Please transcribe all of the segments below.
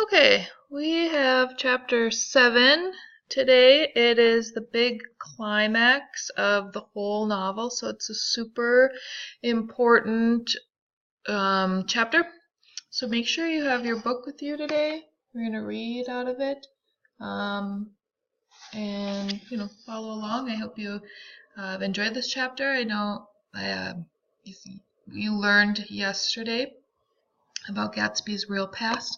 Okay, we have chapter 7 today. It is the big climax of the whole novel, so it's a super important chapter. So make sure you have your book with you today. We're going to read out of it and follow along. I hope you enjoyed this chapter. I know you learned yesterday about Gatsby's real past.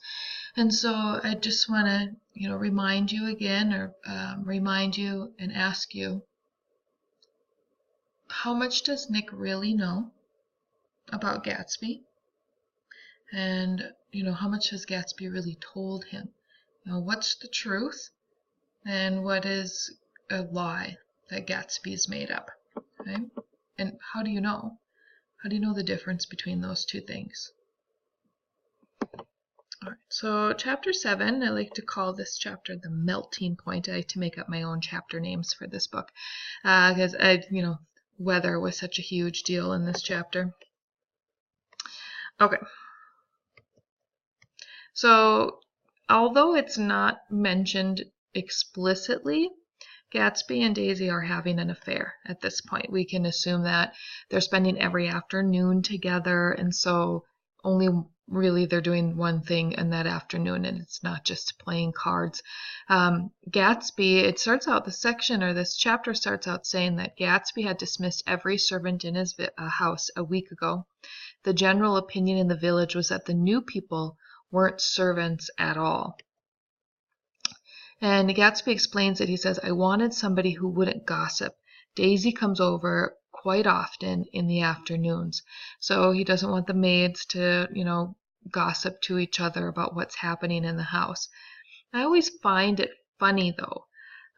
And so I just want to, remind you again, or remind you and ask you, how much does Nick really know about Gatsby? And, how much has Gatsby really told him? What's the truth and what is a lie that Gatsby's made up? Okay? And how do you know? How do you know the difference between those two things? All right, so chapter 7, I like to call this chapter the melting point. I like to make up my own chapter names for this book because weather was such a huge deal in this chapter. Okay, so although it's not mentioned explicitly, Gatsby and Daisy are having an affair at this point. We can assume that they're spending every afternoon together, and so only really they're doing one thing in that afternoon, and it's not just playing cards. Gatsby, it starts out, the section or this chapter starts out saying that Gatsby had dismissed every servant in his house a week ago. The general opinion in the village was that the new people weren't servants at all. And Gatsby explains it. He says, I wanted somebody who wouldn't gossip. Daisy comes over quite often in the afternoons. So he doesn't want the maids to, gossip to each other about what's happening in the house. I always find it funny, though,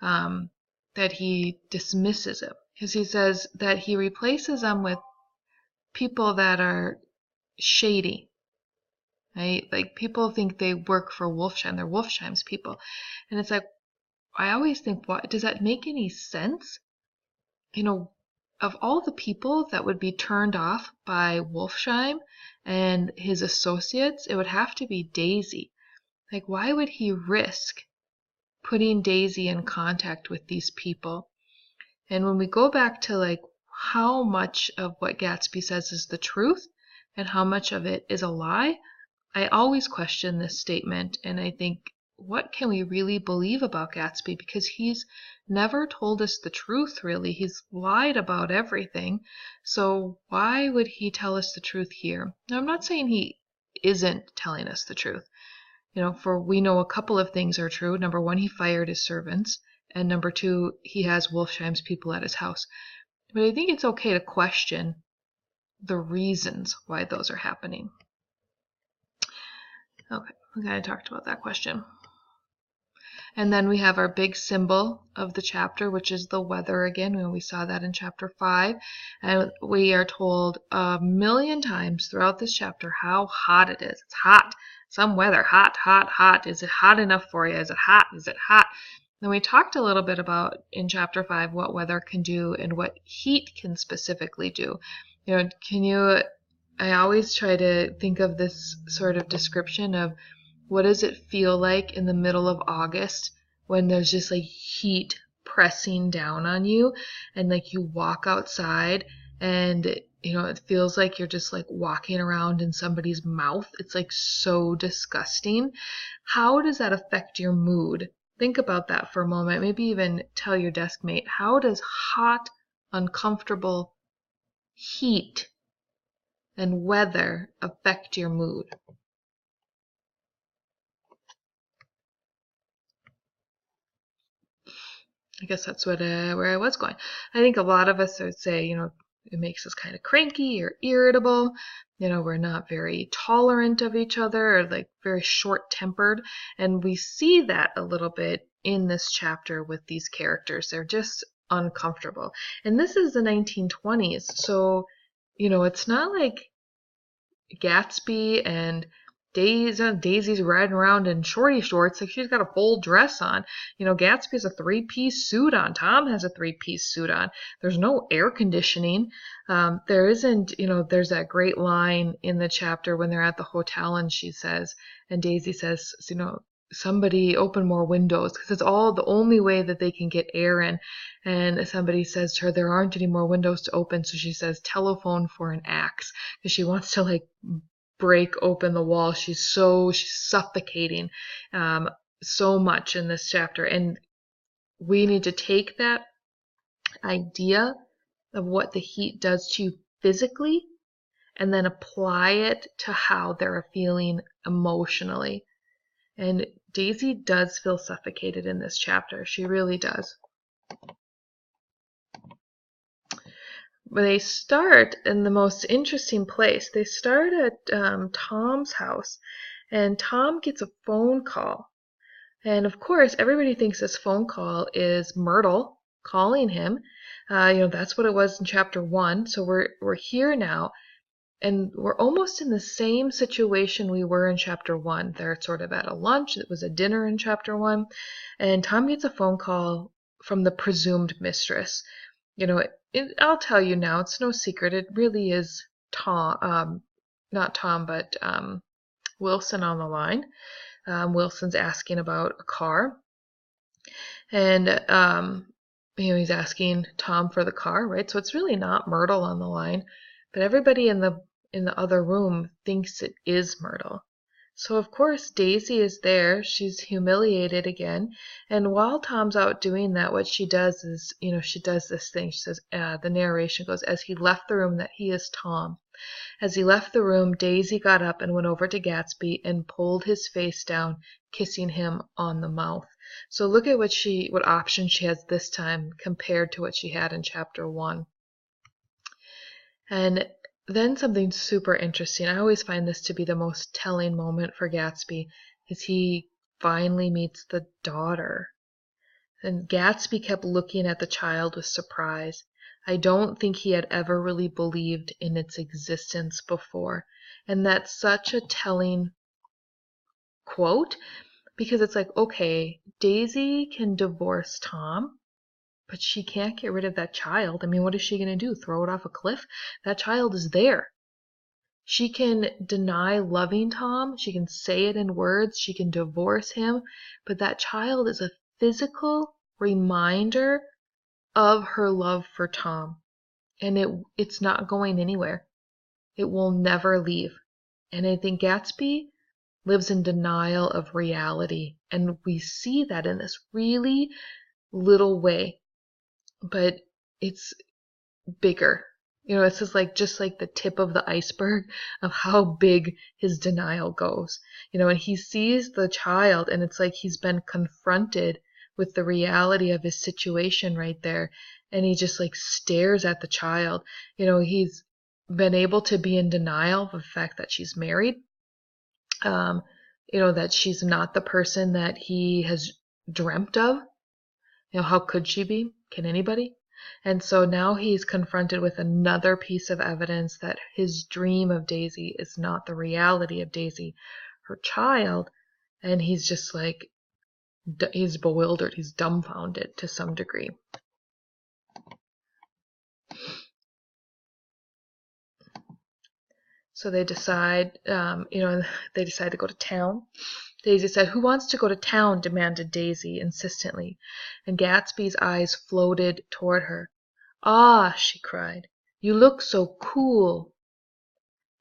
that he dismisses it. Because he says that he replaces them with people that are shady. Right? Like, people think they work for Wolfsheim. They're Wolfsheim's people. And it's like, I always think, what does that make any sense? Of all the people that would be turned off by Wolfsheim and his associates, it would have to be Daisy. Like, why would he risk putting Daisy in contact with these people? And when we go back to how much of what Gatsby says is the truth and how much of it is a lie, I always question this statement, and I think, what can we really believe about Gatsby? Because he's never told us the truth, really. He's lied about everything. So why would he tell us the truth here? Now, I'm not saying he isn't telling us the truth. For we know a couple of things are true. Number one, he fired his servants. And number two, he has Wolfsheim's people at his house. But I think it's okay to question the reasons why those are happening. Okay, we kind of talked about that question. And then we have our big symbol of the chapter, which is the weather again. We saw that in chapter 5. And we are told a million times throughout this chapter how hot it is. It's hot. Some weather. Hot, hot, hot. Is it hot enough for you? Is it hot? Is it hot? Then we talked a little bit about, in chapter 5, what weather can do and what heat can specifically do. I always try to think of this sort of description of, what does it feel like in the middle of August when there's just heat pressing down on you, and you walk outside and it feels like you're just walking around in somebody's mouth. It's so disgusting. How does that affect your mood? Think about that for a moment. Maybe even tell your desk mate, how does hot, uncomfortable heat and weather affect your mood? I guess that's where I was going. I think a lot of us would say, it makes us kind of cranky or irritable. We're not very tolerant of each other, or very short-tempered. And we see that a little bit in this chapter with these characters. They're just uncomfortable. And this is the 1920s, so, it's not like Gatsby and Daisy's riding around in shorty shorts, like she's got a full dress on. Gatsby has a three-piece suit on. Tom has a three-piece suit on. There's no air conditioning. There isn't, there's that great line in the chapter when they're at the hotel and Daisy says, somebody open more windows, because it's the only way that they can get air in. And somebody says to her, there aren't any more windows to open. So she says, telephone for an axe, because she wants to like break open the wall. She's suffocating so much in this chapter. And we need to take that idea of what the heat does to you physically and then apply it to how they're feeling emotionally. And Daisy does feel suffocated in this chapter. She really does. But they start in the most interesting place. They start at Tom's house, and Tom gets a phone call. And of course, everybody thinks this phone call is Myrtle calling him. That's what it was in chapter 1. So we're here now. And we're almost in the same situation we were in chapter 1. They're sort of at a lunch. It was a dinner in chapter 1. And Tom gets a phone call from the presumed mistress. I'll tell you now, it's no secret. It really is Tom, not Tom, but Wilson on the line. Wilson's asking about a car. And, he's asking Tom for the car, right? So it's really not Myrtle on the line. But everybody in the other room thinks it is Myrtle. So of course Daisy is there. She's humiliated again. And while Tom's out doing that, what she does is, she does this thing. She says, the narration goes, as he left the room, that he is Tom. As he left the room, Daisy got up and went over to Gatsby and pulled his face down, kissing him on the mouth. So look at what option she has this time compared to what she had in chapter 1. And then something super interesting. I always find this to be the most telling moment for Gatsby, is he finally meets the daughter. And Gatsby kept looking at the child with surprise. I don't think he had ever really believed in its existence before. And that's such a telling quote, because it's like, okay, Daisy can divorce Tom, but she can't get rid of that child. I mean, what is she going to do? Throw it off a cliff? That child is there. She can deny loving Tom. She can say it in words. She can divorce him. But that child is a physical reminder of her love for Tom. And it's not going anywhere. It will never leave. And I think Gatsby lives in denial of reality. And we see that in this really little way. But it's bigger. This is just like the tip of the iceberg of how big his denial goes. And he sees the child, and it's like he's been confronted with the reality of his situation right there. And he just stares at the child. He's been able to be in denial of the fact that she's married. That she's not the person that he has dreamt of. How could she be? Can anybody? And so now he's confronted with another piece of evidence that his dream of Daisy is not the reality of Daisy, her child. And he's just he's bewildered. He's dumbfounded to some degree. So they decide, they decide to go to town. Daisy said, "Who wants to go to town?" demanded Daisy insistently, and Gatsby's eyes floated toward her. "Ah," she cried, "you look so cool."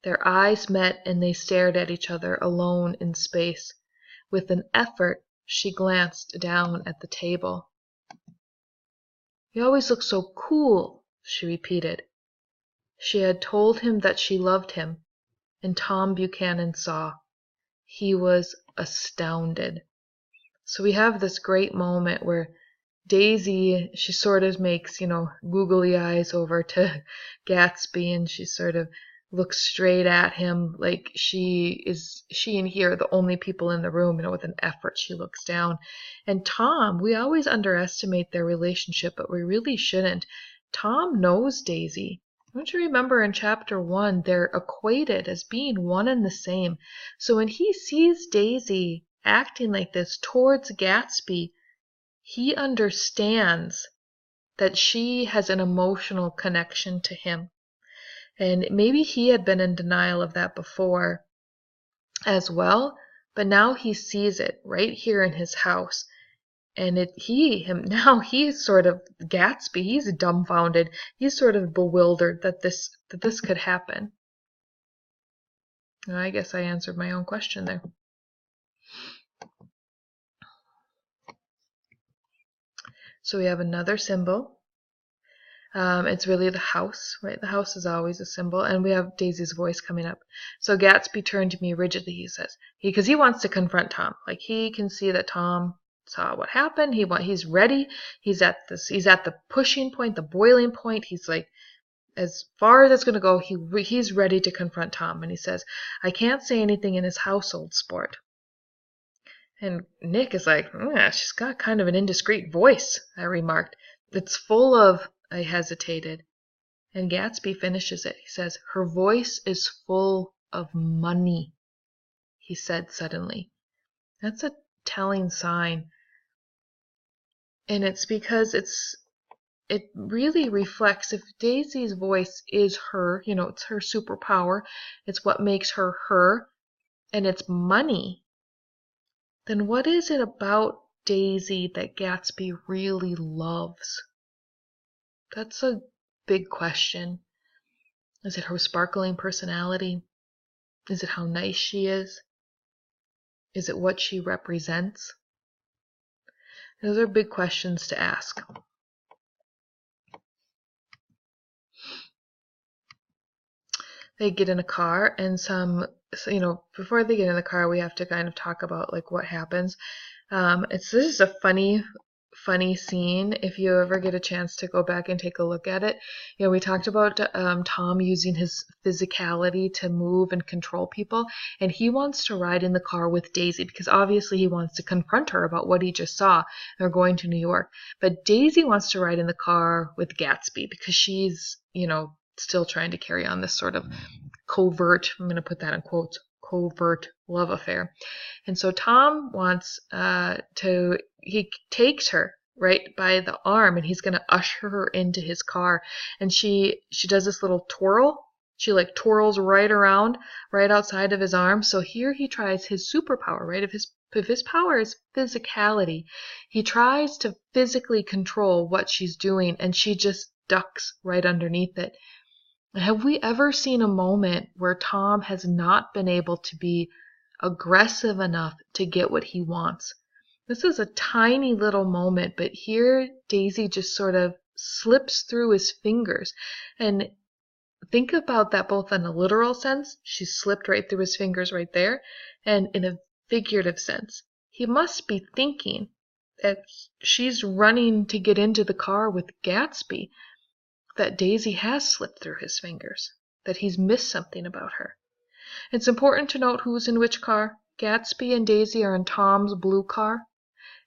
Their eyes met, and they stared at each other alone in space. With an effort, she glanced down at the table. "You always look so cool," she repeated. She had told him that she loved him, and Tom Buchanan saw. He was astounded. So we have this great moment where Daisy, she sort of makes, googly eyes over to Gatsby, and she sort of looks straight at him like she and he are the only people in the room. With an effort she looks down. And Tom, we always underestimate their relationship, but we really shouldn't. Tom knows Daisy. Don't you remember in chapter 1, they're equated as being one and the same. So when he sees Daisy acting like this towards Gatsby, he understands that she has an emotional connection to him. And maybe he had been in denial of that before as well, but now he sees it right here in his house. And now he's sort of Gatsby, he's dumbfounded, he's sort of bewildered that this could happen. I guess I answered my own question there. So we have another symbol. It's really the house, right? The house is always a symbol, and we have Daisy's voice coming up. So Gatsby turned to me rigidly, he says, because he wants to confront Tom. Like, he can see that Tom saw what happened. He's ready. He's at the pushing point, the boiling point. He's like, as far as it's going to go, he's ready to confront Tom. And he says, I can't say anything in his household sport. And Nick is like, she's got kind of an indiscreet voice, I remarked. It's full of, I hesitated. And Gatsby finishes it. He says, her voice is full of money, he said suddenly. That's a telling sign. And it's because it really reflects, if Daisy's voice is her, it's her superpower, it's what makes her her, and it's money, then what is it about Daisy that Gatsby really loves? That's a big question. Is it her sparkling personality? Is it how nice she is? Is it what she represents? Those are big questions to ask. They get in a car, and before they get in the car, we have to kind of talk about like what happens. This is a funny scene. If you ever get a chance to go back and take a look at it, we talked about Tom using his physicality to move and control people, and he wants to ride in the car with Daisy because obviously he wants to confront her about what he just saw. They're going to New York, but Daisy wants to ride in the car with Gatsby because she's still trying to carry on this sort of covert, I'm going to put that in quotes, covert love affair. And so Tom wants he takes her right by the arm, and he's going to usher her into his car. And she does this little twirl. She like twirls right around, right outside of his arm. So here he tries his superpower, right? If his power is physicality, he tries to physically control what she's doing, and she just ducks right underneath it. Have we ever seen a moment where Tom has not been able to be aggressive enough to get what he wants? This is a tiny little moment, but here Daisy just sort of slips through his fingers. And think about that both in a literal sense, she slipped right through his fingers right there, and in a figurative sense. He must be thinking that she's running to get into the car with Gatsby, that Daisy has slipped through his fingers, that he's missed something about her. It's important to note who's in which car. Gatsby and Daisy are in Tom's blue car,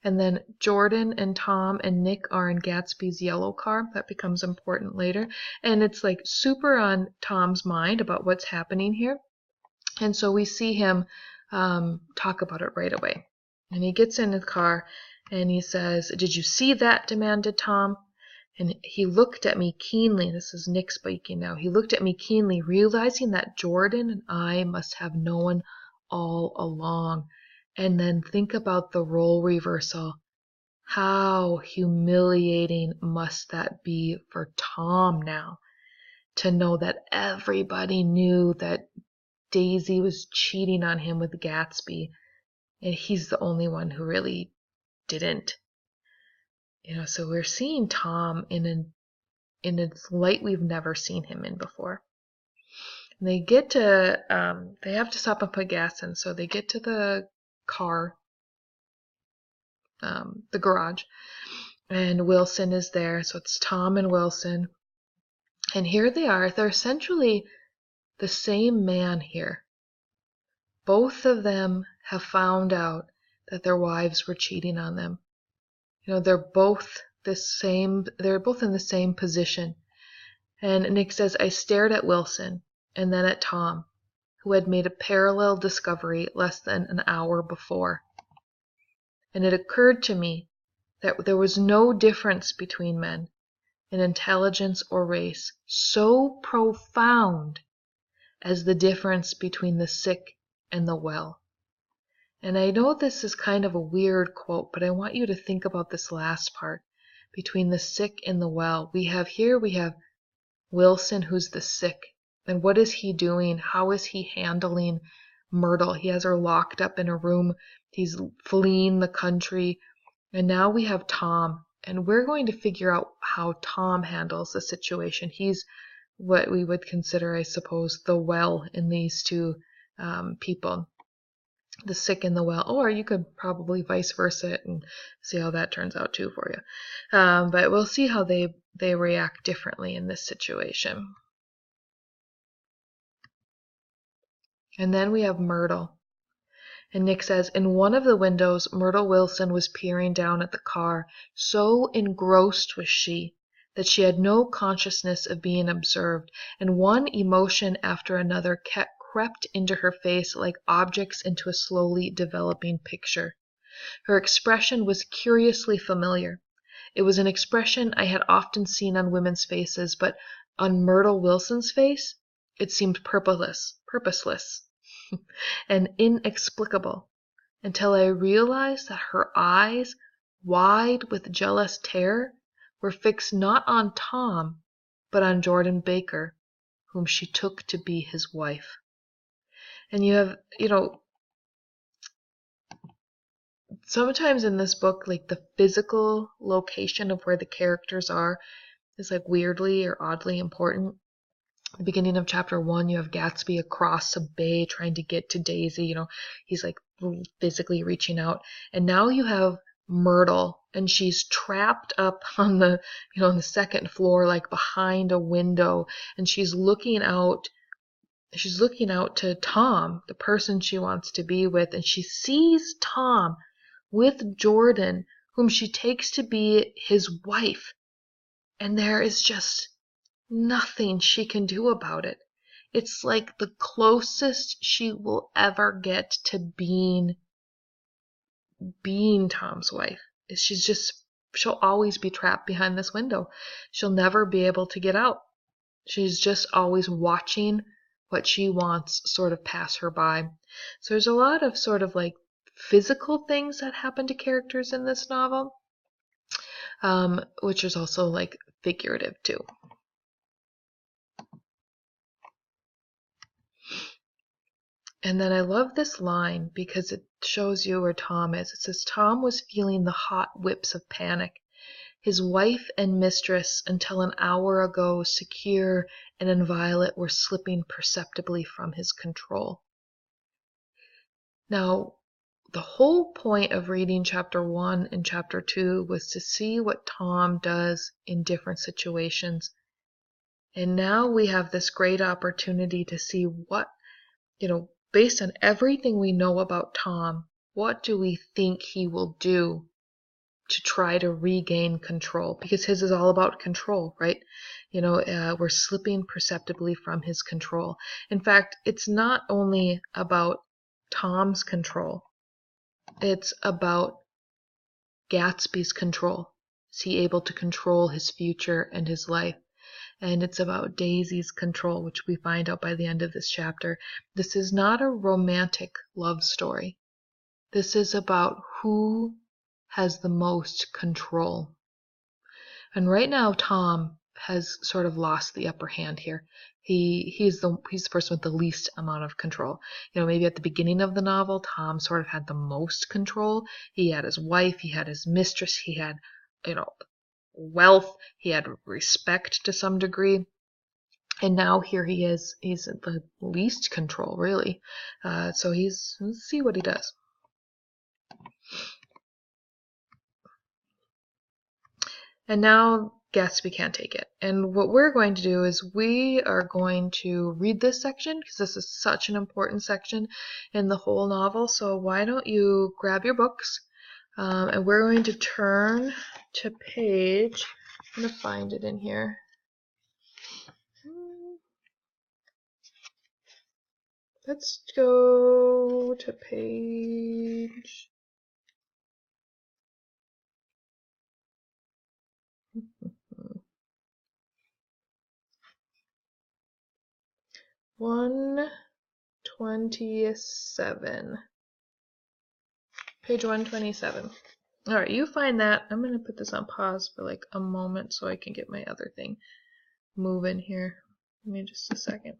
and then Jordan and Tom and Nick are in Gatsby's yellow car. That becomes important later. And it's like super on Tom's mind about what's happening here. And so we see him talk about it right away. And he gets in the car and he says, "Did you see that?" demanded Tom. And he looked at me keenly. This is Nick speaking now. He looked at me keenly, realizing that Jordan and I must have known all along. And then think about the role reversal. How humiliating must that be for Tom now, to know that everybody knew that Daisy was cheating on him with Gatsby, and he's the only one who really didn't. So we're seeing Tom in a light we've never seen him in before. And they get to, they have to stop and put gas in, so they get to the car, the garage, and Wilson is there. So it's Tom and Wilson, and here they are. They're essentially the same man here. Both of them have found out that their wives were cheating on them. They're both in the same position. And Nick says, I stared at Wilson and then at Tom, who had made a parallel discovery less than an hour before. And it occurred to me that there was no difference between men in intelligence or race so profound as the difference between the sick and the well. And I know this is kind of a weird quote, but I want you to think about this last part, between the sick and the well. We have Wilson, who's the sick. And what is he doing? How is he handling Myrtle? He has her locked up in a room. He's fleeing the country. And now we have Tom. And we're going to figure out how Tom handles the situation. He's what we would consider, I suppose, the well in these two people. The sick and the well. Or you could probably vice versa it and see how that turns out too for you. But we'll see how they react differently in this situation. And then we have Myrtle. And Nick says, in one of the windows, Myrtle Wilson was peering down at the car. So engrossed was she that she had no consciousness of being observed, and one emotion after another crept into her face like objects into a slowly developing picture. Her expression was curiously familiar. It was an expression I had often seen on women's faces, but on Myrtle Wilson's face, it seemed purposeless, and inexplicable, until I realized that her eyes, wide with jealous terror, were fixed not on Tom, but on Jordan Baker, whom she took to be his wife. And you have, sometimes in this book, like the physical location of where the characters are is like weirdly or oddly important. At the beginning of chapter 1, you have Gatsby across a bay trying to get to Daisy. He's like physically reaching out. And now you have Myrtle, and she's trapped up on the, on the second floor, like behind a window, and she's looking out to Tom, the person she wants to be with, and she sees Tom with Jordan, whom she takes to be his wife. And there is just nothing she can do about it. It's like the closest she will ever get to being Tom's wife. She'll always be trapped behind this window. She'll never be able to get out. She's just always watching what she wants sort of pass her by. So there's a lot of sort of like physical things that happen to characters in this novel, which is also like figurative too. And then I love this line because it shows you where Tom is. It says, Tom was feeling the hot whips of panic. His wife and mistress, until an hour ago secure and inviolate, were slipping perceptibly from his control. Now, the whole point of reading chapter 1 and chapter 2 was to see what Tom does in different situations. And now we have this great opportunity to see what, based on everything we know about Tom, what do we think he will do to try to regain control? Because his is all about control, right? We're slipping perceptibly from his control. In fact, it's not only about Tom's control. It's about Gatsby's control. Is he able to control his future and his life? And it's about Daisy's control, which we find out by the end of this chapter. This is not a romantic love story. This is about who has the most control. And right now, Tom has sort of lost the upper hand here. He's the person with the least amount of control. Maybe at the beginning of the novel, Tom sort of had the most control. He had his wife, he had his mistress, he had, wealth, he had respect to some degree. And now here he is, he's at the least control, really. So let's see what he does. And now Gatsby can't take it. And what we're going to do is we are going to read this section because this is such an important section in the whole novel. So why don't you grab your books and we're going to turn to page, I'm going to find it in here. Let's go to page 127. Page 127. All right, you find that. I'm going to put this on pause for like a moment so I can get my other thing moving here. Give me just a second.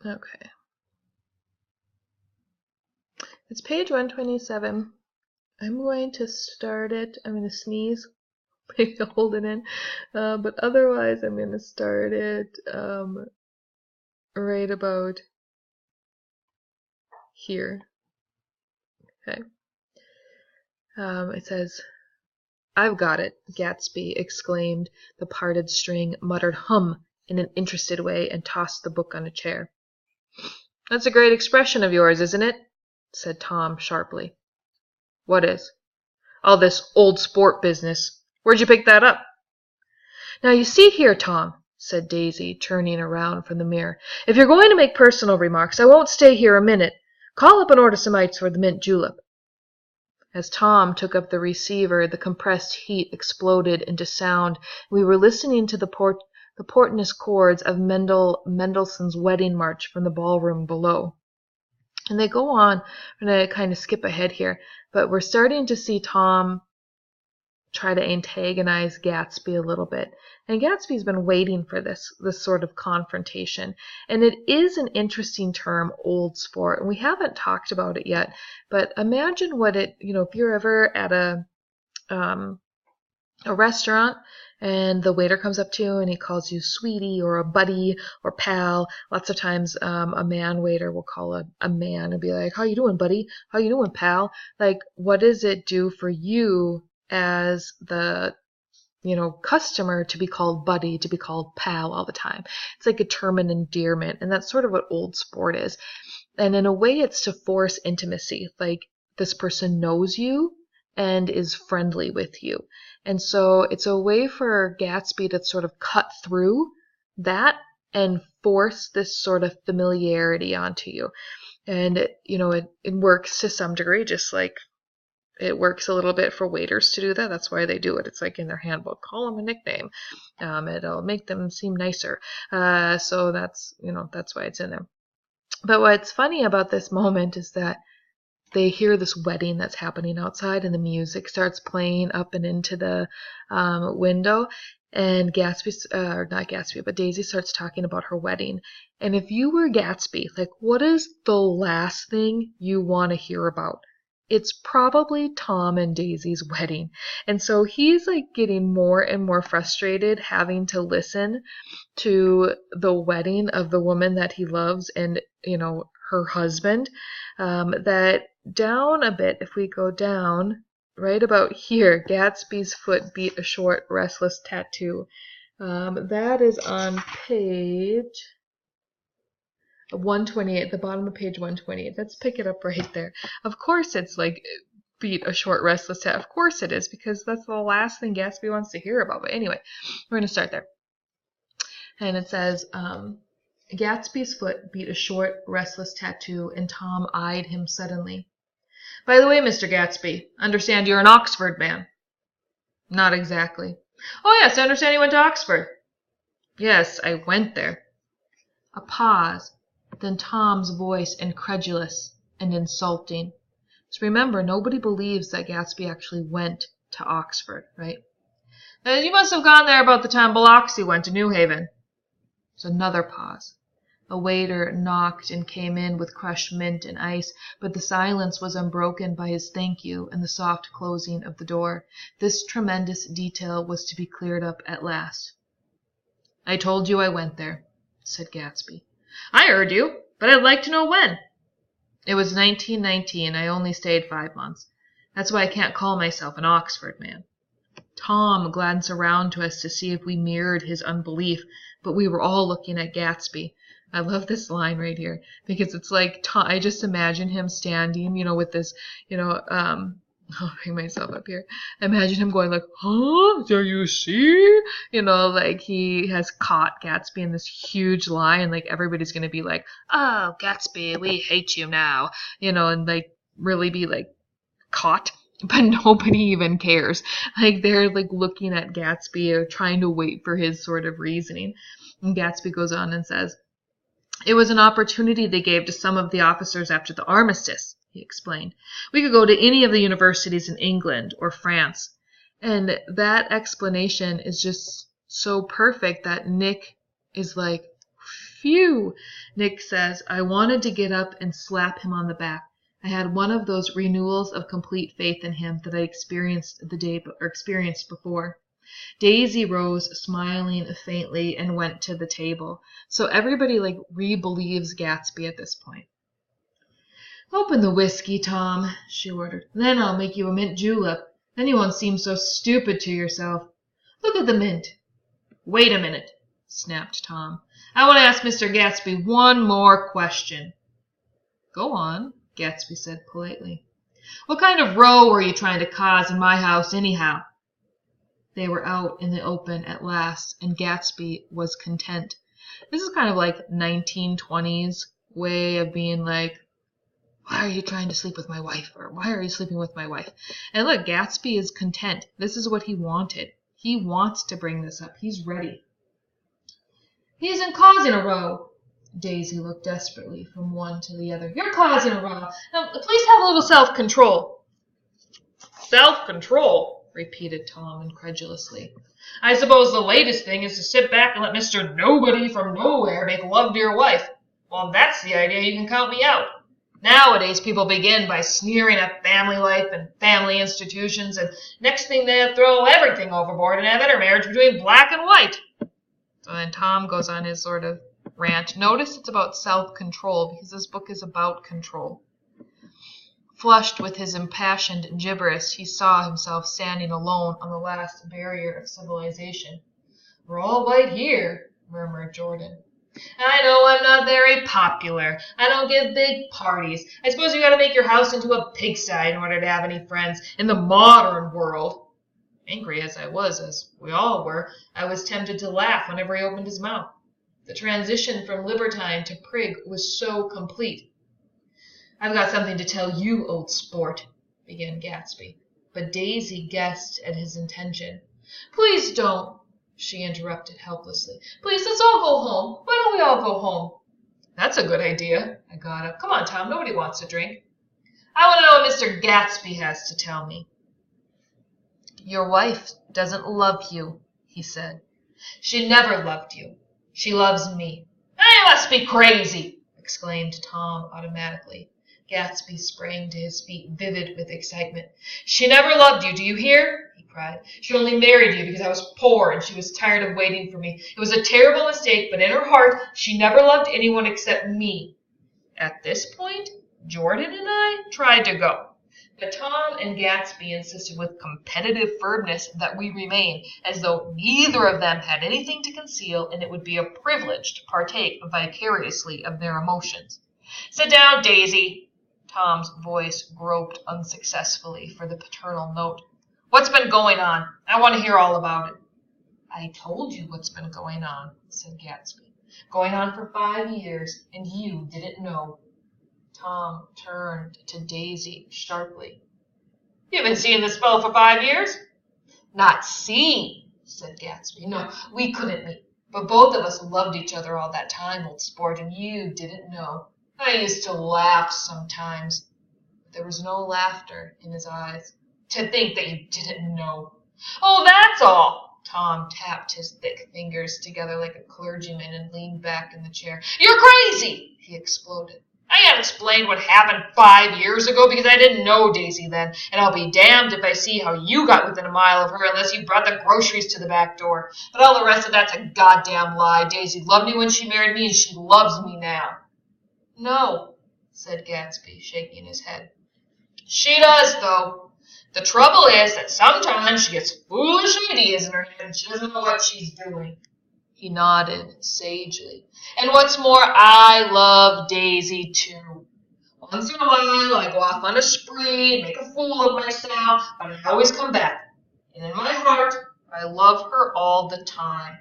Okay. It's page 127. I'm going to start it. I'm going to sneeze. Maybe hold it in. But otherwise, I'm going to start it right about here. Okay. It says, "I've got it," Gatsby exclaimed. The parted string muttered "hum" in an interested way and tossed the book on a chair. "That's a great expression of yours, isn't it?" said Tom sharply. "What is?" "All this old sport business. Where'd you pick that up?" "Now you see here, Tom," said Daisy, turning around from the mirror, "if you're going to make personal remarks, I won't stay here a minute. Call up and order some ice for the mint julep." As Tom took up the receiver, the compressed heat exploded into sound. We were listening to the portentous chords of Mendelssohn's Wedding March from the ballroom below. And they go on. I'm going to kind of skip ahead here, but we're starting to see Tom try to antagonize Gatsby a little bit. And Gatsby's been waiting for this sort of confrontation. And it is an interesting term, old sport. And we haven't talked about it yet, but imagine what it, if you're ever at a restaurant and the waiter comes up to you and he calls you sweetie or a buddy or pal. Lots of times a man waiter will call a man and be like, "How you doing, buddy? How you doing, pal?" Like, what does it do for you as the customer to be called buddy, to be called pal all the time? It's like a term of endearment, and that's sort of what old sport is. And in a way, it's to force intimacy. Like, this person knows you and is friendly with you. And so it's a way for Gatsby to sort of cut through that and force this sort of familiarity onto you. And it works to some degree, just like it works a little bit for waiters to do that. That's why they do it. It's like in their handbook. Call them a nickname. It'll make them seem nicer. So that's why it's in there. But what's funny about this moment is that they hear this wedding that's happening outside, and the music starts playing up and into the window. And not Gatsby, but Daisy starts talking about her wedding. And if you were Gatsby, like, what is the last thing you want to hear about? It's probably Tom and Daisy's wedding. And so he's like getting more and more frustrated having to listen to the wedding of the woman that he loves and, her husband. That down a bit, if we go down, right about here, Gatsby's foot beat a short, restless tattoo. That is on page 128, the bottom of page 128. Let's pick it up right there. Of course it's like beat a short, restless tattoo. Of course it is, because that's the last thing Gatsby wants to hear about. But anyway, we're going to start there. And it says, Gatsby's foot beat a short, restless tattoo, and Tom eyed him suddenly. "By the way, Mr. Gatsby, understand you're an Oxford man." "Not exactly." "Oh, yes, I understand you went to Oxford." "Yes, I went there." A pause, then Tom's voice incredulous and insulting. So remember, nobody believes that Gatsby actually went to Oxford, right? "You must have gone there about the time Biloxi went to New Haven." There's another pause. A waiter knocked and came in with crushed mint and ice, but the silence was unbroken by his thank you and the soft closing of the door. This tremendous detail was to be cleared up at last. "I told you I went there," said Gatsby. "I heard you, but I'd like to know when." "It was 1919. I only stayed 5 months. That's why I can't call myself an Oxford man." Tom glanced around to us to see if we mirrored his unbelief, but we were all looking at Gatsby. I love this line right here because it's like Tom, I just imagine him standing, with this, I'll bring myself up here. I imagine him going like, "Huh? There you see?" Like he has caught Gatsby in this huge lie, and like everybody's gonna be like, "Oh, Gatsby, we hate you now," and like really be like caught. But nobody even cares. Like they're like looking at Gatsby or trying to wait for his sort of reasoning. And Gatsby goes on and says, "It was an opportunity they gave to some of the officers after the armistice," he explained. "We could go to any of the universities in England or France." And that explanation is just so perfect that Nick is like, phew. Nick says, "I wanted to get up and slap him on the back. I had one of those renewals of complete faith in him that I experienced before." Daisy rose, smiling faintly, and went to the table. So everybody like re-believes Gatsby at this point. "Open the whiskey, Tom," she ordered. "Then I'll make you a mint julep. Then you won't seem so stupid to yourself. Look at the mint." "Wait a minute," snapped Tom. "I want to ask Mr. Gatsby one more question." "Go on," Gatsby said politely. "What kind of row were you trying to cause in my house anyhow?" They were out in the open at last, and Gatsby was content. This is kind of like 1920s way of being like, "Why are you trying to sleep with my wife?" Or "Why are you sleeping with my wife?" And look, Gatsby is content. This is what he wanted. He wants to bring this up. He's ready. "He isn't causing a row." Daisy looked desperately from one to the other. "You're causing a row. Now, please have a little self-control." "Self-control?" repeated Tom incredulously. "I suppose the latest thing is to sit back and let Mr. Nobody from Nowhere make love to your wife. Well, if that's the idea, you can count me out. Nowadays, people begin by sneering at family life and family institutions, and next thing they throw everything overboard and have intermarriage between black and white." So then Tom goes on his sort of rant. Notice it's about self-control because this book is about control. Flushed with his impassioned gibberish, he saw himself standing alone on the last barrier of civilization. "We're all white here," murmured Jordan. "I know I'm not very popular. I don't give big parties. I suppose you got to make your house into a pigsty in order to have any friends in the modern world." Angry as I was, as we all were, I was tempted to laugh whenever he opened his mouth. The transition from libertine to prig was so complete. "I've got something to tell you, old sport," began Gatsby, but Daisy guessed at his intention. "Please don't," she interrupted helplessly. "Please, let's all go home. Why don't we all go home?" "That's a good idea." I got up. "Come on, Tom, nobody wants a drink." "I want to know what Mr. Gatsby has to tell me." "Your wife doesn't love you," he said. "She never loved you. She loves me." "I must be crazy," exclaimed Tom automatically. Gatsby sprang to his feet, vivid with excitement. "She never loved you, do you hear?" he cried. "She only married you because I was poor and she was tired of waiting for me. It was a terrible mistake, but in her heart she never loved anyone except me." At this point, Jordan and I tried to go, but Tom and Gatsby insisted with competitive firmness that we remain, as though neither of them had anything to conceal and it would be a privilege to partake vicariously of their emotions. "Sit down, Daisy." Tom's voice groped unsuccessfully for the paternal note. "What's been going on? I want to hear all about it." "I told you what's been going on," said Gatsby. "Going on for 5 years, and you didn't know." Tom turned to Daisy sharply. "You've been seeing this fellow for 5 years?" "Not seeing," said Gatsby. "No, we couldn't meet. But both of us loved each other all that time, old sport, and you didn't know. I used to laugh sometimes." But there was no laughter in his eyes. "To think that you didn't know." "Oh, that's all." Tom tapped his thick fingers together like a clergyman and leaned back in the chair. "You're crazy!" he exploded. "I can't explain what happened 5 years ago because I didn't know Daisy then, and I'll be damned if I see how you got within a mile of her unless you brought the groceries to the back door. But all the rest of that's a goddamn lie. Daisy loved me when she married me, and she loves me now." "No," said Gatsby, shaking his head. "She does, though. The trouble is that sometimes she gets foolish ideas in her head and she doesn't know what she's doing." He nodded sagely. And what's more, I love Daisy too. Once in a while, I go off on a spree and make a fool of myself, but I always come back. And in my heart, I love her all the time.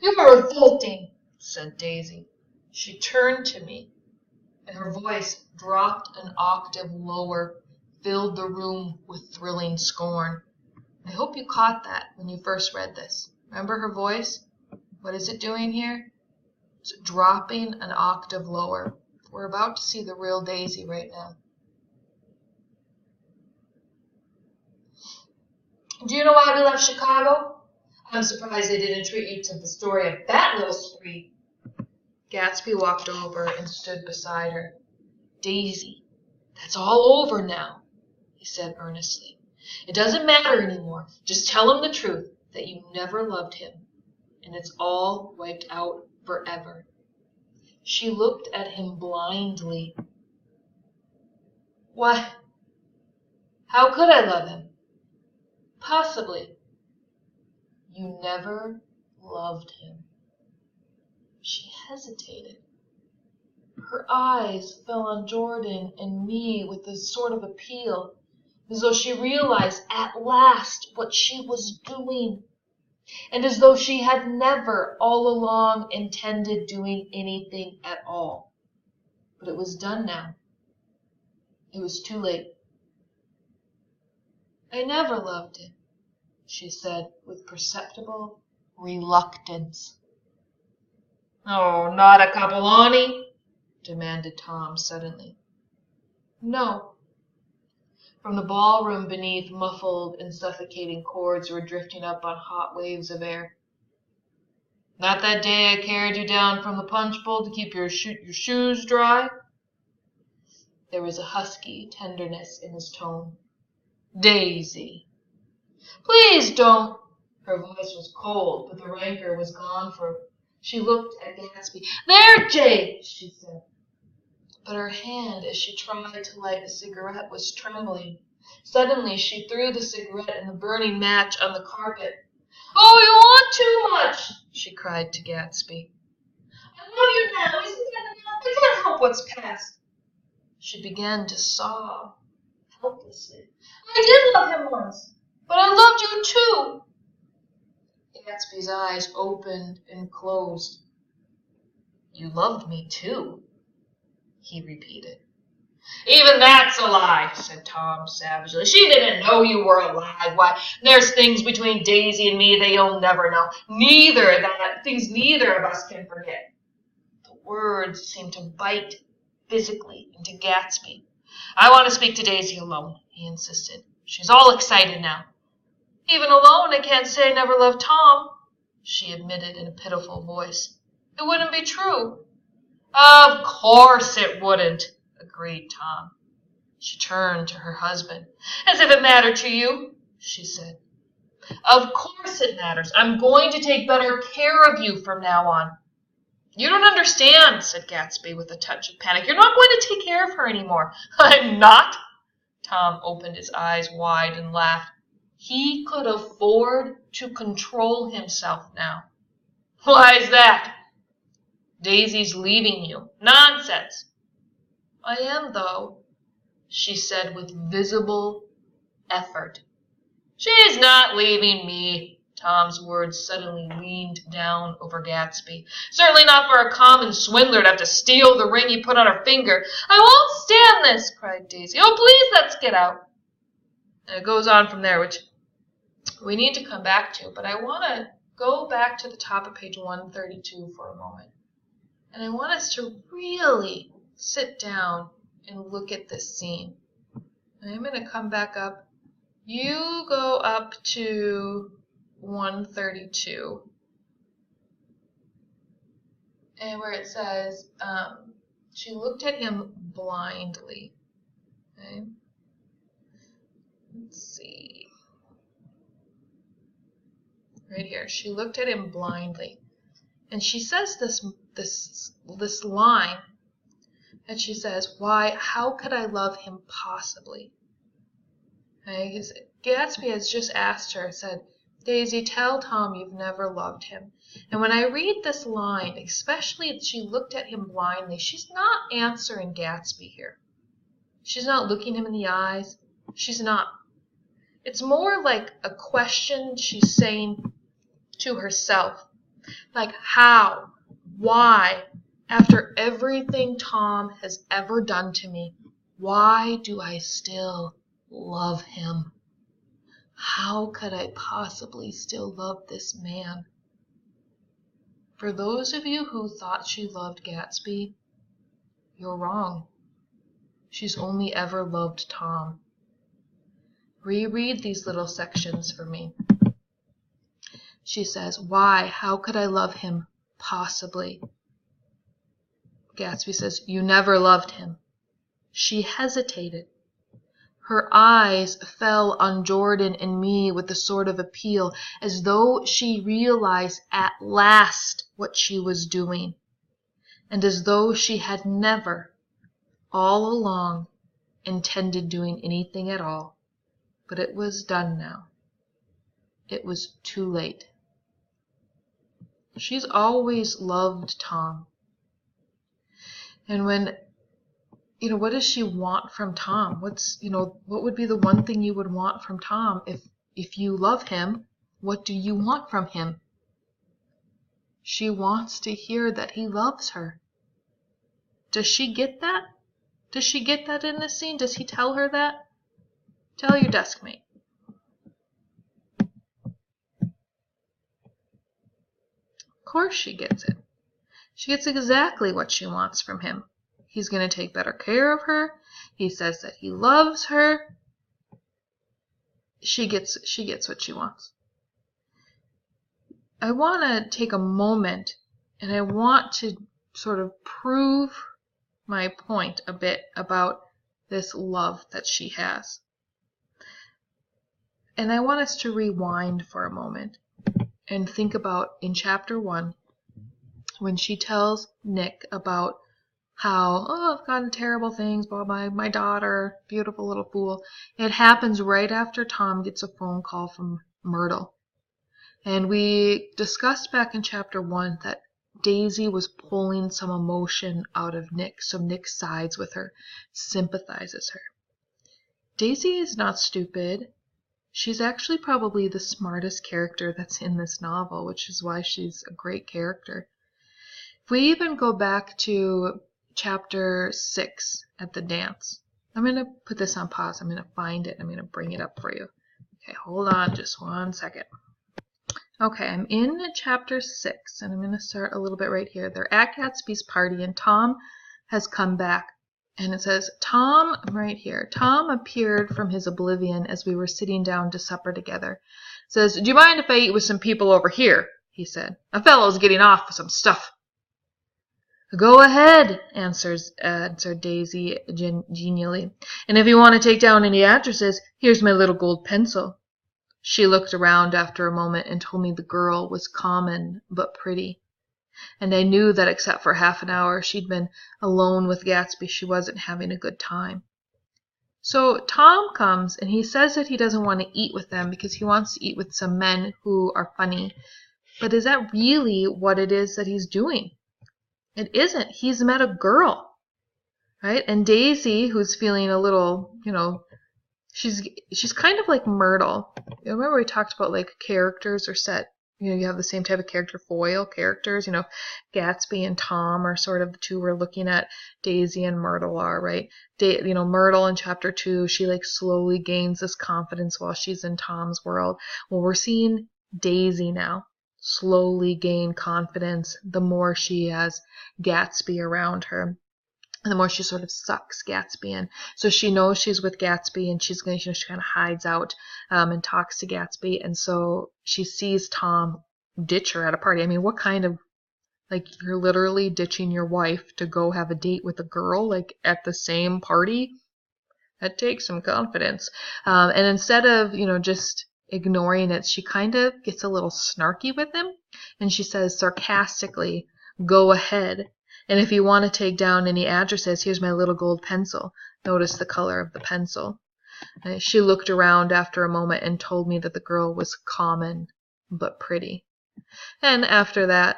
You are revolting, said Daisy. She turned to me, and her voice dropped an octave lower, filled the room with thrilling scorn. I hope you caught that when you first read this. Remember her voice? What is it doing here? It's dropping an octave lower. We're about to see the real Daisy right now. Do you know why we left Chicago? I'm surprised they didn't treat you to the story of that little spree. Gatsby walked over and stood beside her. Daisy, that's all over now, he said earnestly. It doesn't matter anymore. Just tell him the truth, that you never loved him, and it's all wiped out forever. She looked at him blindly. Why? How could I love him? Possibly. You never loved him. She hesitated. Her eyes fell on Jordan and me with a sort of appeal, as though she realized at last what she was doing, and as though she had never all along intended doing anything at all. But it was done now. It was too late. I never loved him, she said with perceptible reluctance. Oh, not a Capolani? Demanded Tom suddenly. No. From the ballroom beneath, muffled and suffocating chords were drifting up on hot waves of air. Not that day I carried you down from the punch bowl to keep your shoes dry? There was a husky tenderness in his tone. Daisy. Please don't. Her voice was cold, but the rancor was gone for her. She looked at Gatsby. There, Jay, she said. But her hand, as she tried to light a cigarette, was trembling. Suddenly, she threw the cigarette and the burning match on the carpet. Oh, you want too much, she cried to Gatsby. I love you now. Isn't that enough? I can't help what's past. She began to sob helplessly. I did love him once, but I loved you too. Gatsby's eyes opened and closed. You loved me too, he repeated. Even that's a lie, said Tom savagely. She didn't know you were alive. Why, there's things between Daisy and me that you'll never know. Things neither of us can forget. The words seemed to bite physically into Gatsby. I want to speak to Daisy alone, he insisted. She's all excited now. Even alone, I can't say I never loved Tom, she admitted in a pitiful voice. It wouldn't be true. Of course it wouldn't, agreed Tom. She turned to her husband. As if it mattered to you, she said. Of course it matters. I'm going to take better care of you from now on. You don't understand, said Gatsby with a touch of panic. You're not going to take care of her anymore. I'm not? Tom opened his eyes wide and laughed. He could afford to control himself now. Why is that? Daisy's leaving you. Nonsense. I am, though, she said with visible effort. She's not leaving me. Tom's words suddenly leaned down over Gatsby. Certainly not for a common swindler to have to steal the ring you put on her finger. I won't stand this, cried Daisy. Oh, please, let's get out. And it goes on from there, which we need to come back to, but I want to go back to the top of page 132 for a moment. And I want us to really sit down and look at this scene. And I'm going to come back up. You go up to 132. And where it says, she looked at him blindly. Okay? Let's see. Right here. She looked at him blindly. And she says this line. And she says, why, how could I love him possibly? Okay? Gatsby has just asked her, said, Daisy, tell Tom you've never loved him. And when I read this line, especially that she looked at him blindly, she's not answering Gatsby here. She's not looking him in the eyes. She's not. It's more like a question she's saying to herself. Like, how? Why? After everything Tom has ever done to me, why do I still love him? How could I possibly still love this man? For those of you who thought she loved Gatsby, you're wrong. She's only ever loved Tom. Reread these little sections for me. She says, why? How could I love him? Possibly. Gatsby says, you never loved him. She hesitated. Her eyes fell on Jordan and me with a sort of appeal, as though she realized at last what she was doing, and as though she had never, all along, intended doing anything at all. But it was done now. It was too late. She's always loved Tom. And when, what does she want from Tom? What would be the one thing you would want from Tom? If you love him, what do you want from him? She wants to hear that he loves her. Does she get that? Does she get that in this scene? Does he tell her that? Tell your desk mate. Of course she gets it. She gets exactly what she wants from him. He's going to take better care of her. He says that he loves her. She gets what she wants. I want to take a moment and I want to sort of prove my point a bit about this love that she has. And I want us to rewind for a moment and think about in chapter 1 when she tells Nick about how, I've gotten terrible things about my daughter, beautiful little fool. It happens right after Tom gets a phone call from Myrtle. And we discussed back in chapter 1 that Daisy was pulling some emotion out of Nick, so Nick sides with her, sympathizes her. Daisy is not stupid. She's actually probably the smartest character that's in this novel, which is why she's a great character. If we even go back to chapter 6 at the dance, I'm going to put this on pause. I'm going to find it. I'm going to bring it up for you. Okay, hold on just one second. Okay, I'm in chapter 6, and I'm going to start a little bit right here. They're at Gatsby's party, and Tom has come back. And it says, Tom, right here, Tom appeared from his oblivion as we were sitting down to supper together. It says, do you mind if I eat with some people over here? He said. A fellow's getting off with some stuff. Go ahead, answered Daisy genially. And if you want to take down any addresses, here's my little gold pencil. She looked around after a moment and told me the girl was common but pretty. And I knew that except for half an hour she'd been alone with Gatsby, she wasn't having a good time. So Tom comes and he says that he doesn't want to eat with them because he wants to eat with some men who are funny. But is that really what it is that he's doing? It isn't. He's met a girl, right? And Daisy, who's feeling a little, she's kind of like Myrtle. Remember we talked about like characters are set. You have the same type of character, foil characters. Gatsby and Tom are sort of the two we're looking at. Daisy and Myrtle are, right? Myrtle in chapter 2, she like slowly gains this confidence while she's in Tom's world. Well, we're seeing Daisy now slowly gain confidence the more she has Gatsby around her. And the more she sort of sucks Gatsby in. So she knows she's with Gatsby and she kind of hides out and talks to Gatsby. And so she sees Tom ditch her at a party. I mean, what kind of, you're literally ditching your wife to go have a date with a girl, at the same party? That takes some confidence. And instead of, just ignoring it, she kind of gets a little snarky with him. And she says sarcastically, go ahead. And if you want to take down any addresses, here's my little gold pencil. Notice the color of the pencil. She looked around after a moment and told me that the girl was common but pretty. And after that,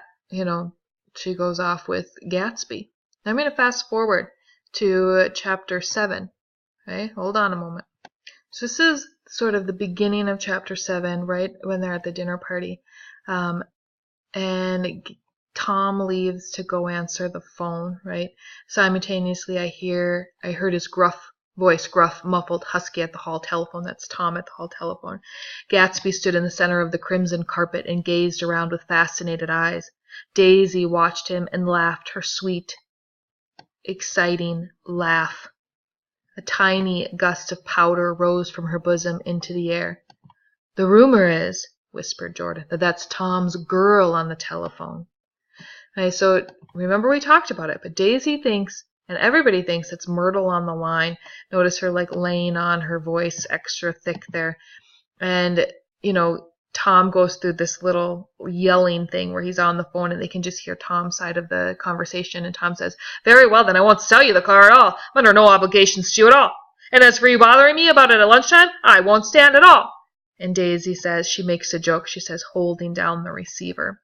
she goes off with Gatsby. I'm going to fast forward to chapter 7. Okay, hold on a moment. So this is sort of the beginning of chapter 7, right when they're at the dinner party. And Tom leaves to go answer the phone, right? Simultaneously, I heard his voice, muffled, husky at the hall telephone. That's Tom at the hall telephone. Gatsby stood in the center of the crimson carpet and gazed around with fascinated eyes. Daisy watched him and laughed her sweet, exciting laugh. A tiny gust of powder rose from her bosom into the air. "The rumor is," whispered Jordan, "that's Tom's girl on the telephone." Okay, so remember we talked about it, but Daisy thinks, and everybody thinks, it's Myrtle on the line. Notice her laying on her voice extra thick there. And, Tom goes through this little yelling thing where he's on the phone and they can just hear Tom's side of the conversation. And Tom says, "Very well, then I won't sell you the car at all. I'm under no obligations to you at all. And as for you bothering me about it at lunchtime, I won't stand at all." And Daisy says, she makes a joke, she says, holding down the receiver.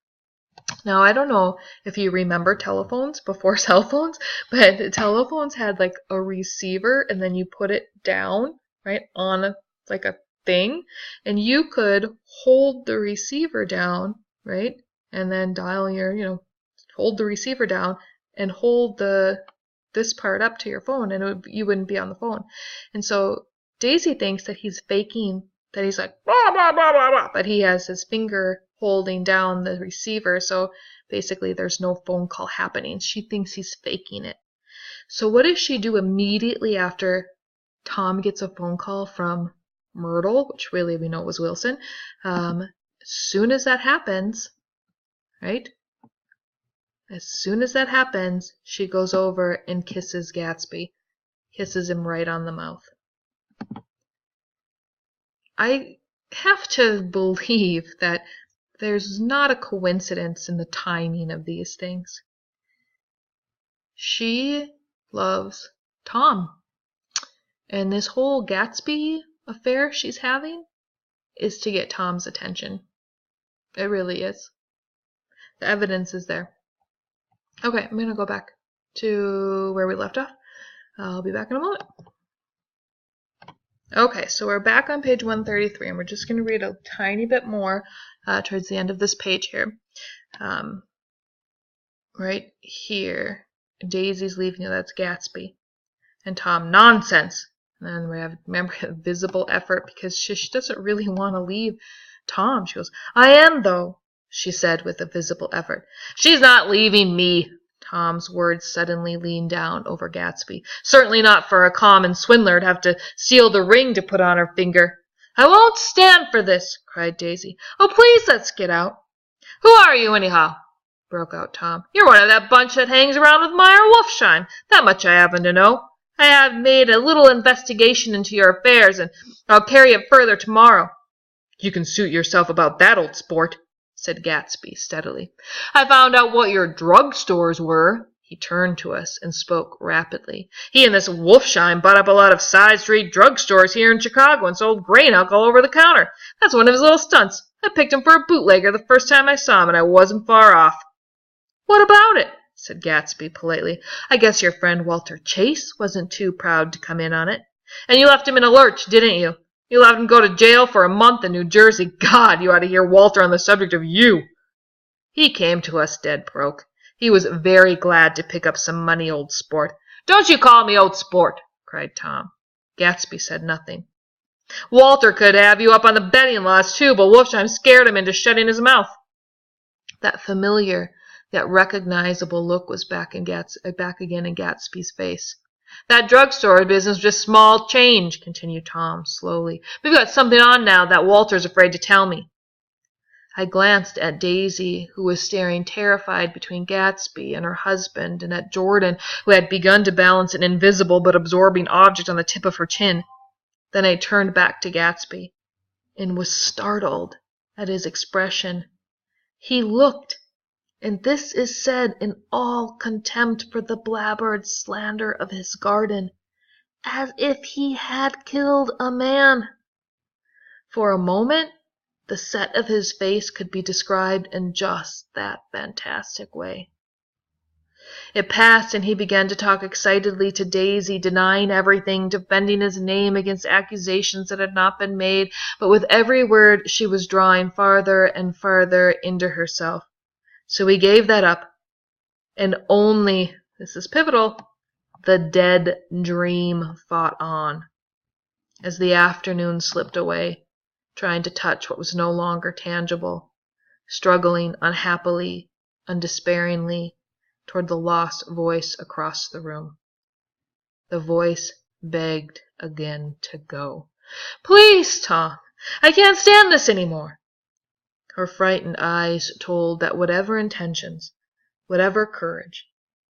Now, I don't know if you remember telephones before cell phones, but telephones had a receiver and then you put it down, right, on a thing, and you could hold the receiver down, right, and then dial hold the receiver down and hold this part up to your phone, and you wouldn't be on the phone. And so Daisy thinks that he's faking, that he's like, blah, blah, blah, blah, blah, but he has his finger holding down the receiver, so basically there's no phone call happening. She thinks he's faking it. So what does she do immediately after Tom gets a phone call from Myrtle, which really we know was Wilson? As soon as that happens, right? As soon as that happens, she goes over and kisses Gatsby. Kisses him right on the mouth. I have to believe that there's not a coincidence in the timing of these things. She loves Tom. And this whole Gatsby affair she's having is to get Tom's attention. It really is. The evidence is there. Okay, I'm going to go back to where we left off. I'll be back in a moment. Okay, so we're back on page 133, and we're just going to read a tiny bit more towards the end of this page here. Right here, Daisy's leaving, that's Gatsby. And Tom, "Nonsense!" And then we have, remember, a visible effort because she doesn't really want to leave Tom. She goes, "I am, though," she said with a visible effort. "She's not leaving me." Tom's words suddenly leaned down over Gatsby. "Certainly not for a common swindler to have to steal the ring to put on her finger." "I won't stand for this," cried Daisy. "Oh, please let's get out." "Who are you, anyhow?" broke out Tom. "You're one of that bunch that hangs around with Meyer Wolfsheim. That much I happen to know. I have made a little investigation into your affairs, and I'll carry it further tomorrow." "You can suit yourself about that, old sport," said Gatsby steadily. "I found out what your drug stores were." He turned to us and spoke rapidly. "He and this Wolfsheim bought up a lot of side street drug stores here in Chicago and sold grain alcohol over the counter. That's one of his little stunts. I picked him for a bootlegger the first time I saw him, and I wasn't far off." "What about it?" said Gatsby politely. "I guess your friend Walter Chase wasn't too proud to come in on it. And you left him in a lurch, didn't you? You let him go to jail for a month in New Jersey. God, you ought to hear Walter on the subject of you." "He came to us dead broke. He was very glad to pick up some money, old sport." "Don't you call me old sport," cried Tom. Gatsby said nothing. "Walter could have you up on the betting laws, too, but Wolfsheim scared him into shutting his mouth." That familiar, yet recognizable look was back again in Gatsby's face. "That drugstore business was just small change," continued Tom slowly. "We've got something on now that Walter's afraid to tell me." I glanced at Daisy, who was staring terrified between Gatsby and her husband, and at Jordan, who had begun to balance an invisible but absorbing object on the tip of her chin. Then I turned back to Gatsby and was startled at his expression. He looked, and this is said in all contempt for the blackbird slander of his garden, as if he had killed a man. For a moment The set of his face could be described in just that fantastic way. It passed, and he began to talk excitedly to Daisy, denying everything, defending his name against accusations that had not been made, but with every word she was drawing farther and farther into herself. So he gave that up, and only, this is pivotal, the dead dream fought on. As the afternoon slipped away, trying to touch what was no longer tangible, struggling unhappily, undespairingly, toward the lost voice across the room. The voice begged again to go. "Please, Tom! I can't stand this any more!" Her frightened eyes told that whatever intentions, whatever courage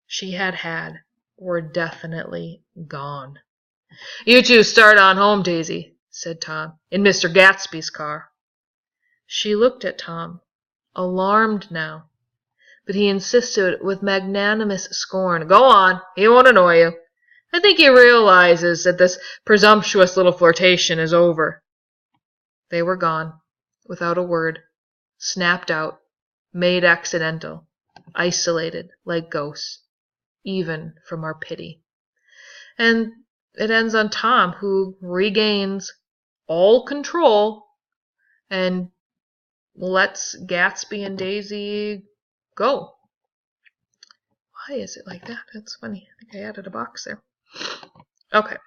she had had, were definitely gone. "You two start on home, Daisy," said Tom, "in Mr. Gatsby's car." She looked at Tom, alarmed now. But he insisted with magnanimous scorn. "Go on. He won't annoy you. I think he realizes that this presumptuous little flirtation is over." They were gone, without a word, snapped out, made accidental, isolated like ghosts, even from our pity. And it ends on Tom, who regains all control and lets Gatsby and Daisy go. Why is it like that? That's funny. I think I added a box there. Okay.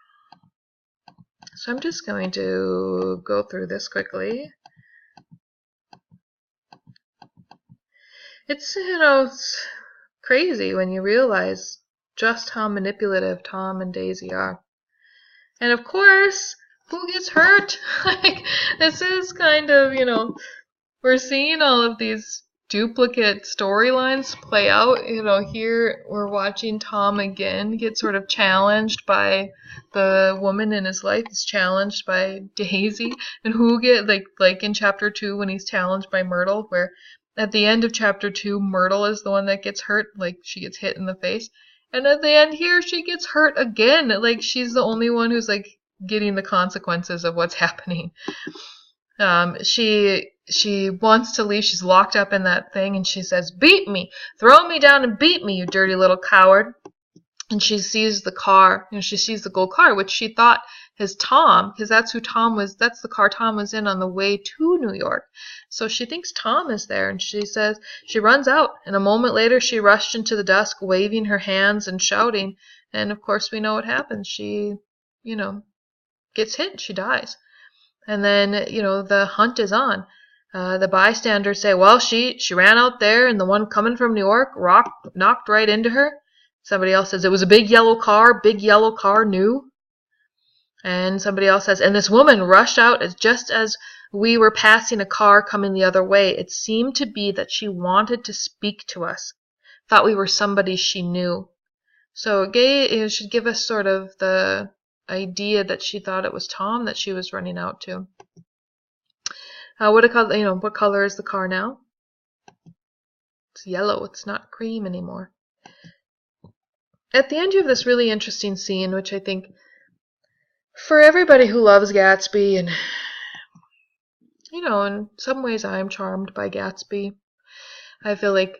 So I'm just going to go through this quickly. It's, it's crazy when you realize just how manipulative Tom and Daisy are. And of course, who gets hurt? Like, this is kind of, we're seeing all of these duplicate storylines play out. Here we're watching Tom again get sort of challenged by the woman in his life. He's challenged by Daisy. And who get, like in chapter 2 when he's challenged by Myrtle, where at the end of chapter 2, Myrtle is the one that gets hurt, like she gets hit in the face. And at the end here, she gets hurt again. Like she's the only one who's like getting the consequences of what's happening. She wants to leave. She's locked up in that thing, and she says, "Beat me! Throw me down and beat me, you dirty little coward!" And she sees the car, she sees the gold car, which she thought is Tom, because that's who Tom was. That's the car Tom was in on the way to New York. So she thinks Tom is there, and she says, she runs out, and a moment later she rushed into the dusk, waving her hands and shouting. And of course we know what happens. She, gets hit. She dies. And then, the hunt is on. The bystanders say, "Well, she ran out there, and the one coming from New York knocked right into her." Somebody else says, "It was a big yellow car, new." And somebody else says, "And this woman rushed out just as we were passing a car coming the other way. It seemed to be that she wanted to speak to us, thought we were somebody she knew." So it should give us sort of the idea that she thought it was Tom that she was running out to. What color is the car now? It's yellow. It's not cream anymore. At the end, you have this really interesting scene, which I think, for everybody who loves Gatsby, and, in some ways I'm charmed by Gatsby. I feel like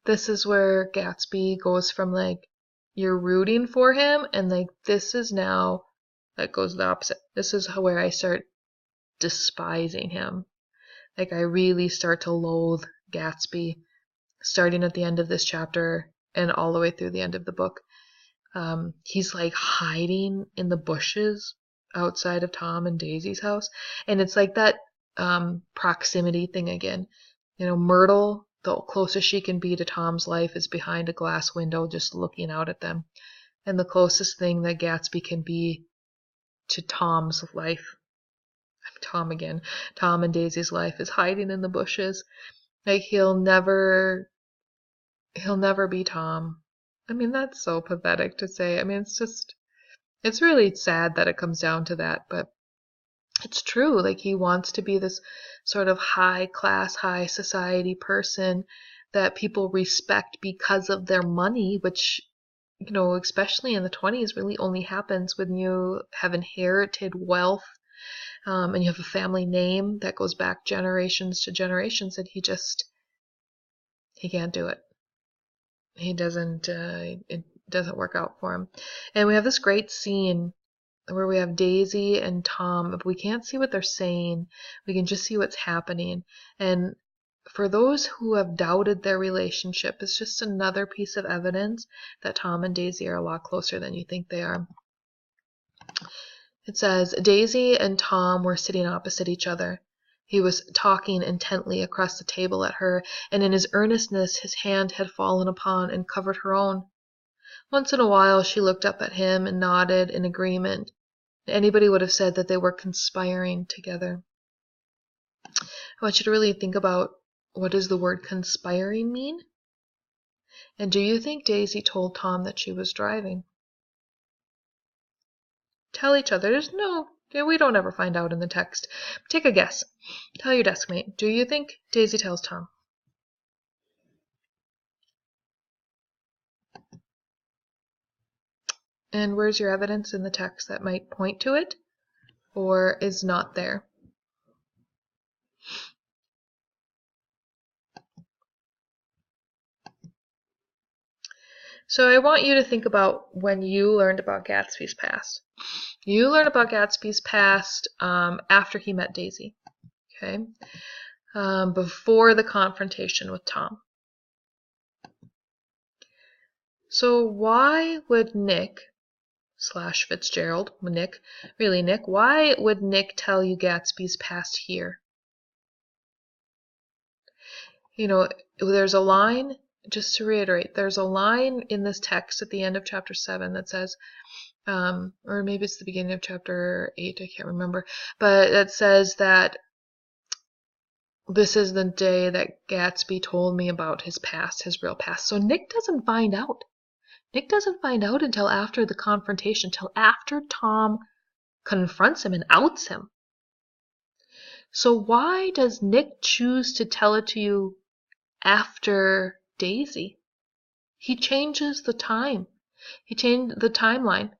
this is where Gatsby goes from, you're rooting for him, and, this is now, that goes the opposite. This is where I start despising him. I really start to loathe Gatsby, starting at the end of this chapter and all the way through the end of the book. He's hiding in the bushes outside of Tom and Daisy's house, and it's like that proximity thing again. Myrtle, the closest she can be to Tom's life is behind a glass window just looking out at them, and the closest thing that Gatsby can be to Tom's life, Tom and Daisy's life, is hiding in the bushes. He'll never be Tom. That's so pathetic to say. It's really sad that it comes down to that, but it's true. He wants to be this sort of high class, high society person that people respect because of their money, which, especially in the 20s, really only happens when you have inherited wealth and you have a family name that goes back generations to generations, and he can't do it. He doesn't, it doesn't work out for him. And we have this great scene where we have Daisy and Tom, but we can't see what they're saying. We can just see what's happening. And for those who have doubted their relationship, it's just another piece of evidence that Tom and Daisy are a lot closer than you think they are. It says, Daisy and Tom were sitting opposite each other. He was talking intently across the table at her, and in his earnestness his hand had fallen upon and covered her own. Once in a while she looked up at him and nodded in agreement. Anybody would have said that they were conspiring together. I want you to really think about, what does the word conspiring mean? And do you think Daisy told Tom that she was driving? Tell each other. We don't ever find out in the text. Take a guess. Tell your desk mate. Do you think Daisy tells Tom? And where's your evidence in the text that might point to it or is not there? So I want you to think about when you learned about Gatsby's past. You learned about Gatsby's past after he met Daisy, okay? Before the confrontation with Tom. So why would Nick / Fitzgerald, Nick, why would Nick tell you Gatsby's past here? There's a line, just to reiterate, there's a line in this text at the end of chapter 7 that says, or maybe it's the beginning of chapter 8, I can't remember, but it says that this is the day that Gatsby told me about his past, his real past. So Nick doesn't find out. Nick doesn't find out until after the confrontation, till after Tom confronts him and outs him. So why does Nick choose to tell it to you after Daisy? He changes the time. He changed the timeline.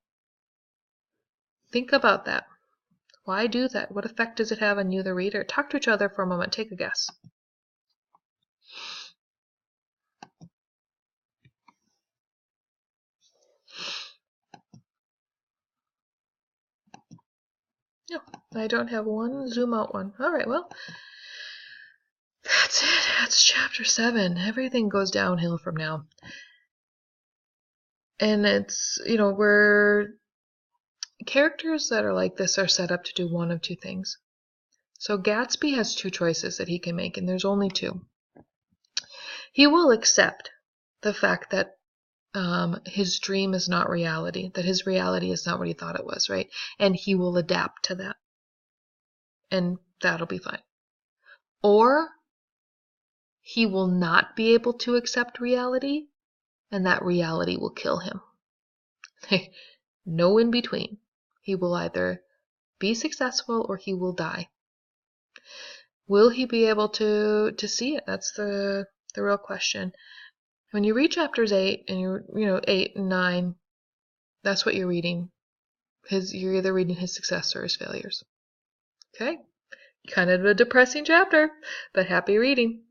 Think about that. Why do that? What effect does it have on you, the reader? Talk to each other for a moment. Take a guess. No, I don't have one zoom out one. All right, well, that's it. That's chapter 7. Everything goes downhill from now. And it's, characters that are like this are set up to do one of two things. So Gatsby has two choices that he can make, and there's only two. He will accept the fact that his dream is not reality, that his reality is not what he thought it was, right? And he will adapt to that. And that'll be fine. Or he will not be able to accept reality, and that reality will kill him. No in between. He will either be successful or he will die. Will he be able to see it? That's the real question. When you read chapters 8 and 8 and 9, that's what you're reading. You're either reading his success or his failures. Okay? Kind of a depressing chapter, but happy reading.